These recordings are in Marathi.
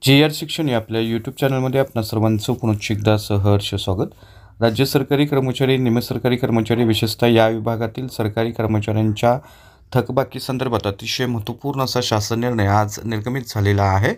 जी.आर. शिक्षण या आपल्या यूट्यूब चॅनलमध्ये आपणा सर्वांचं पुन्हा एकदा सहर्ष स्वागत. राज्य सरकारी कर्मचारी, निमसरकारी कर्मचारी, विशेषतः या विभागातील सरकारी कर्मचाऱ्यांच्या थकबाकी संदर्भात अतिशय महत्त्वपूर्ण असा शासन निर्णय आज निर्गमित झालेला आहे.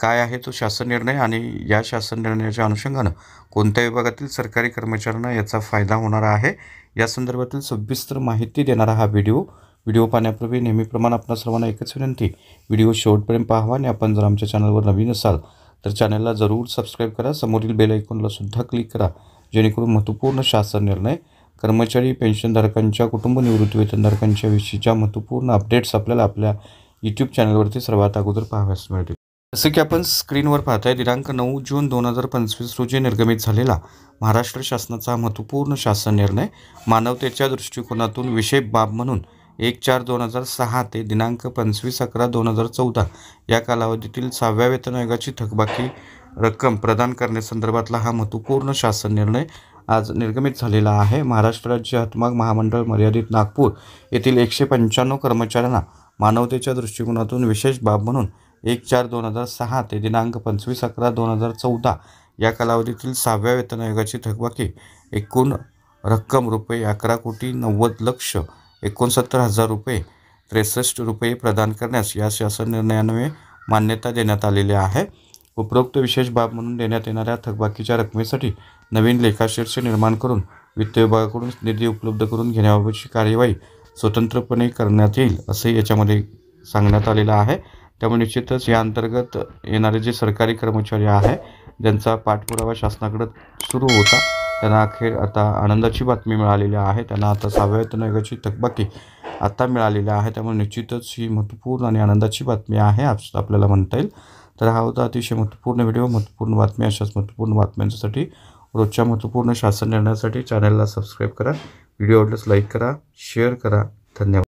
काय आहे तो शासन निर्णय आणि या शासन निर्णयाच्या अनुषंगानं कोणत्या विभागातील सरकारी कर्मचाऱ्यांना याचा फायदा होणार आहे, या संदर्भातील सविस्तर माहिती देणारा हा व्हिडिओ पाहण्यापूर्वी नेहमीप्रमाणे आपणा सर्वांना एकच विनंती, व्हिडिओ शेवटपर्यंत पाहावा आणि आपण जर आमच्या चॅनलवर नवीन असाल तर चॅनलला जरूर सबस्क्राईब करा. समोरील बेल आयकॉनला सुद्धा क्लिक करा, जेणेकरून महत्त्वपूर्ण शासन निर्णय, कर्मचारी, पेन्शनधारकांच्या, कुटुंब निवृत्ती वेतनधारकांच्या विषयीच्या महत्त्वपूर्ण अपडेट्स आपल्याला आपल्या यूट्यूब चॅनलवरती सर्वात अगोदर पाहाव्यास मिळतील. जसे की आपण स्क्रीनवर पाहताय, दिनांक 9 जून 2025 रोजी निर्गमित झालेला महाराष्ट्र शासनाचा महत्त्वपूर्ण शासन निर्णय, मानवतेच्या दृष्टिकोनातून विशेष बाब म्हणून 1/4/2006 ते दिनांक 25/11/2014 या कालावधीतील 6व्या वेतन आयोगाची थकबाकी रक्कम प्रदान करण्यासंदर्भातला हा महत्त्वपूर्ण शासन निर्णय आज निर्गमित झालेला आहे. महाराष्ट्र राज्य हातमाग महामंडळ मर्यादित नागपूर येथील 195 कर्मचाऱ्यांना मानवतेच्या दृष्टिकोनातून विशेष बाब म्हणून 1/4/2006 ते दिनांक 25/11/2014 या कालावधीतील 6व्या वेतन आयोगाची थकबाकी एकूण रक्कम रुपये 11,90,69,69,000 रुपये 63 रुपये प्रदान करण्यास या शासन निर्णयान्वये मान्यता देण्यात आलेली आहे. उपरोक्त विशेष बाब म्हणून देण्यात येणाऱ्या थकबाकीच्या रकमेसाठी नवीन लेखाशीर्ष निर्माण करून वित्त विभागाकडून निधी उपलब्ध करून घेण्याबाबतची कार्यवाही स्वतंत्रपणे करण्यात येईल, असे याच्यामध्ये सांगण्यात आलेलं आहे. त्यामुळे निश्चितच या अंतर्गत येणारे जे सरकारी कर्मचारी आहे, ज्यांचा पाठपुरावा शासनाकडे सुरू होता, त्यांना अखेर आता आनंदाची बातमी मिळालेली आहे. त्यांना आता 6व्या वेतन आयोगाची थकबाकी आता मिळालेली आहे. त्यामुळे निश्चितच ही महत्त्वपूर्ण आणि आनंदाची बातमी आहे आपल्याला म्हणता येईल. तर हा होता अतिशय महत्त्वपूर्ण व्हिडिओ. महत्त्वपूर्ण बातमी, अशाच महत्त्वपूर्ण बातम्यांसाठी, रोजच्या महत्त्वपूर्ण शासन निर्णयासाठी चॅनलला सबस्क्राईब करा. व्हिडिओ आवडल्यास लाईक करा, शेअर करा. धन्यवाद.